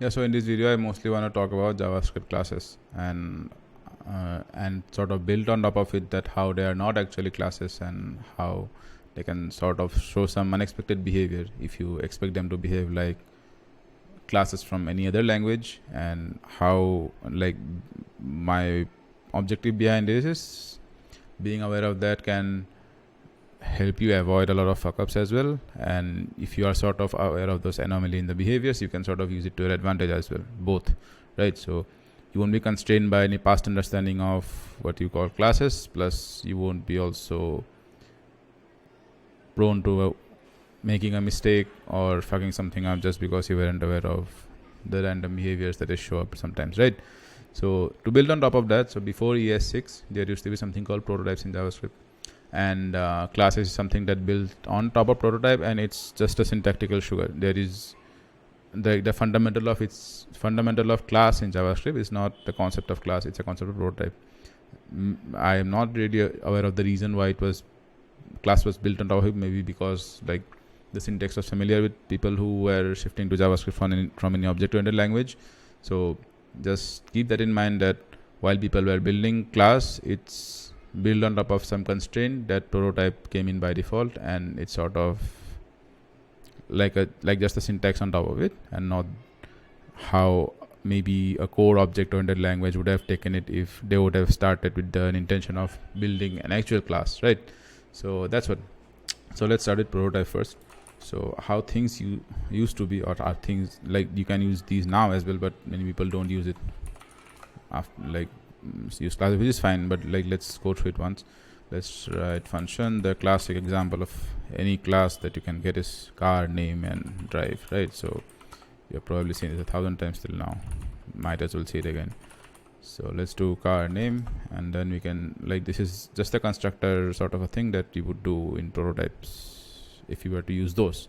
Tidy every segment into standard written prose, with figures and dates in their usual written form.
Yeah, so in this video, I mostly want to talk about JavaScript classes and sort of build on top of it that how they are not actually classes and how they can sort of show some unexpected behavior if you expect them to behave like classes from any other language, and how like my objective behind this is being aware of that can help you avoid a lot of fuck ups as well. And if you are sort of aware of those anomaly in the behaviors, you can sort of use it to your advantage as well, both, right? So you won't be constrained by any past understanding of what you call classes, plus you won't be also prone to making a mistake or fucking something up just because you weren't aware of the random behaviors that show up sometimes, right? So to build on top of that, so before ES6 there used to be something called prototypes in JavaScript, and classes is something that built on top of prototype, and it's just a syntactical sugar. There is the fundamental of class in JavaScript is not the concept of class, it's a concept of prototype. I am not really aware of the reason why class was built on top of it. Maybe because like the syntax was familiar with people who were shifting to JavaScript from any object-oriented language. So just keep that in mind, that while people were building class, it's built on top of some constraint that prototype came in by default, and it's sort of like just the syntax on top of it, and not how maybe a core object-oriented language would have taken it if they would have started with the intention of building an actual class, right? So that's what. So let's start with prototype first. So how things used to be, or are things like you can use these now as well, but many people don't use it after, like use classes, which is fine, but like let's go through it once. Let's write function. The classic example of any class that you can get is car, name, and drive, right? So you've probably seen it 1,000 times till now, might as well see it again. So let's do car name, and then we can, like, this is just a constructor sort of a thing that you would do in prototypes if you were to use those.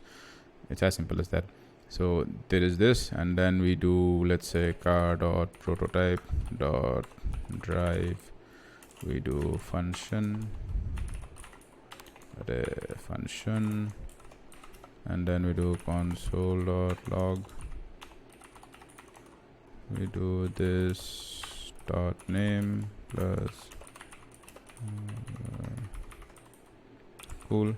It's as simple as that. So there is this, and then we do, let's say, car dot prototype dot drive. We do function, and then we do console dot log. We do this dot name plus cool.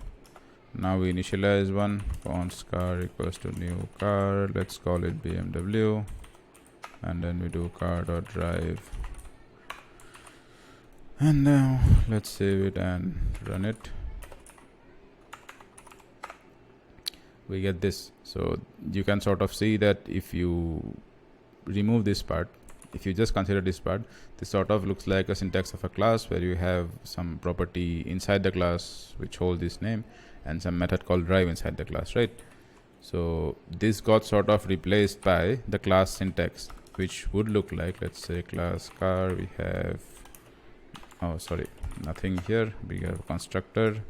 Now we initialize one, const car equals to new car, let's call it BMW, and then we do car dot drive, and now let's save it and run it. We get this. So you can sort of see that if you remove this part, if you just consider this part, this sort of looks like a syntax of a class where you have some property inside the class which holds this name, and some method called drive inside the class, right? So this got sort of replaced by the class syntax, which would look like, let's say, class car. We have, oh sorry, nothing here. We have a constructor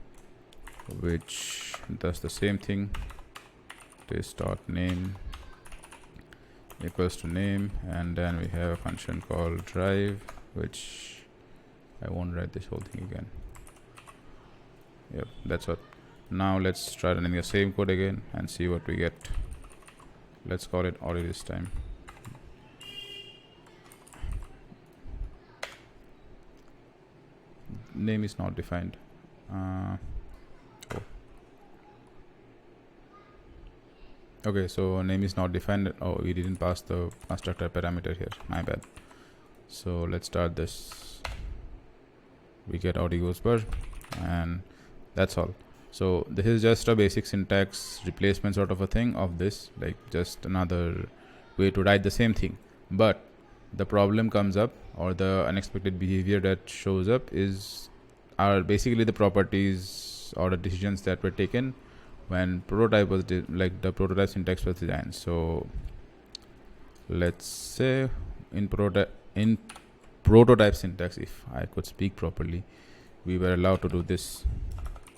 which does the same thing. This dot name equals to name, and then we have a function called drive, which I won't write this whole thing again. Yep, that's what. Now let's try running the same code again and see what we get. Let's call it Audi this time. Name is not defined. Okay, so name is not defined. Oh, we didn't pass the constructor parameter here, my bad. So let's start this. We get Audi goes per, and that's all. So this is just a basic syntax replacement sort of a thing of this, like just another way to write the same thing. But the problem comes up, or the unexpected behavior that shows up are basically the properties or the decisions that were taken when prototype was like the prototype syntax was designed. So let's say in prototype syntax, if I could speak properly, we were allowed to do this.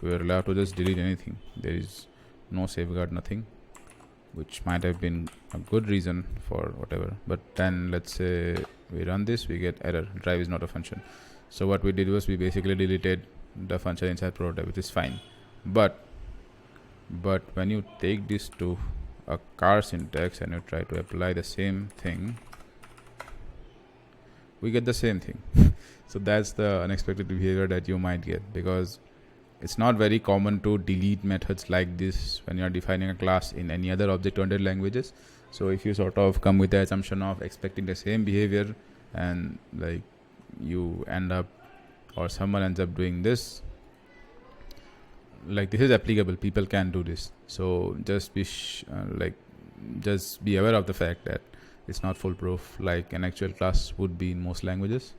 We were allowed to just delete anything. There is no safeguard, nothing, which might have been a good reason for whatever. But then let's say we run this, we get error, drive is not a function. So what we did was we basically deleted the function inside prototype, which is fine. But when you take this to a car syntax and you try to apply the same thing, we get the same thing. So that's the unexpected behavior that you might get, because it's not very common to delete methods like this when you're defining a class in any other object-oriented languages. So if you sort of come with the assumption of expecting the same behavior, and like you end up, or someone ends up doing this, like this is applicable, people can do this. So just be just be aware of the fact that it's not foolproof like an actual class would be in most languages.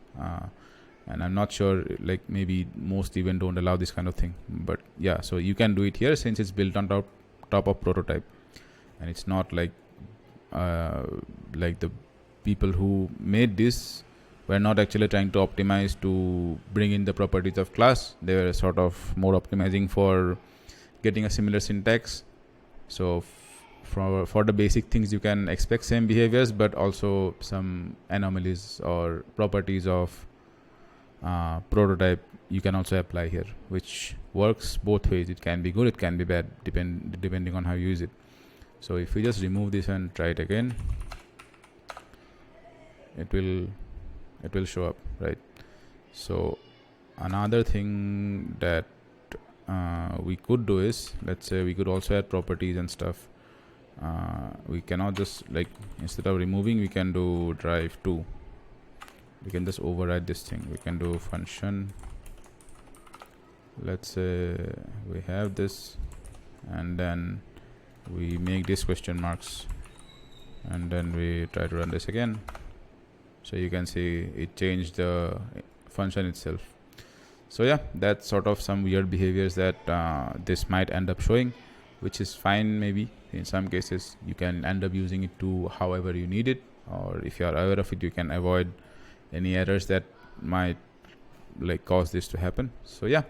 And I'm not sure, like maybe most even don't allow this kind of thing, but yeah, so you can do it here since it's built on top of prototype, and it's not like the people who made this were not actually trying to optimize to bring in the properties of class. They were sort of more optimizing for getting a similar syntax. So for the basic things, you can expect same behaviors, but also some anomalies or properties of prototype you can also apply here, which works both ways. It can be good, it can be bad, depending on how you use it. So if we just remove this and try it again, it will show up, right? So another thing that we could do is, let's say we could also add properties and stuff. We cannot just, like, instead of removing, we can do drive to. We can just override this thing. We can do function. Let's say we have this, and then we make this question marks, and then we try to run this again. So you can see it changed the function itself. So yeah, that's sort of some weird behaviors that this might end up showing, which is fine. Maybe in some cases you can end up using it to however you need it, or if you are aware of it, you can avoid any errors that might like cause this to happen. So yeah,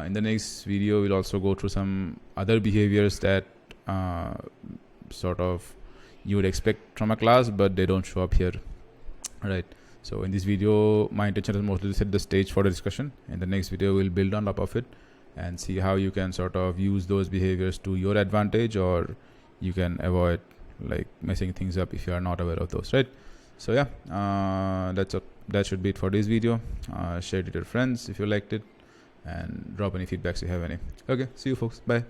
in the next video we'll also go through some other behaviors that sort of you would expect from a class, but they don't show up here, right? So in this video, my intention is mostly to set the stage for the discussion. In the next video, we'll build on top of it and see how you can sort of use those behaviors to your advantage, or you can avoid like messing things up if you are not aware of those, right? So yeah, that should be it for this video. Share it with your friends if you liked it, and drop any feedbacks if you have any. Okay, see you folks, bye.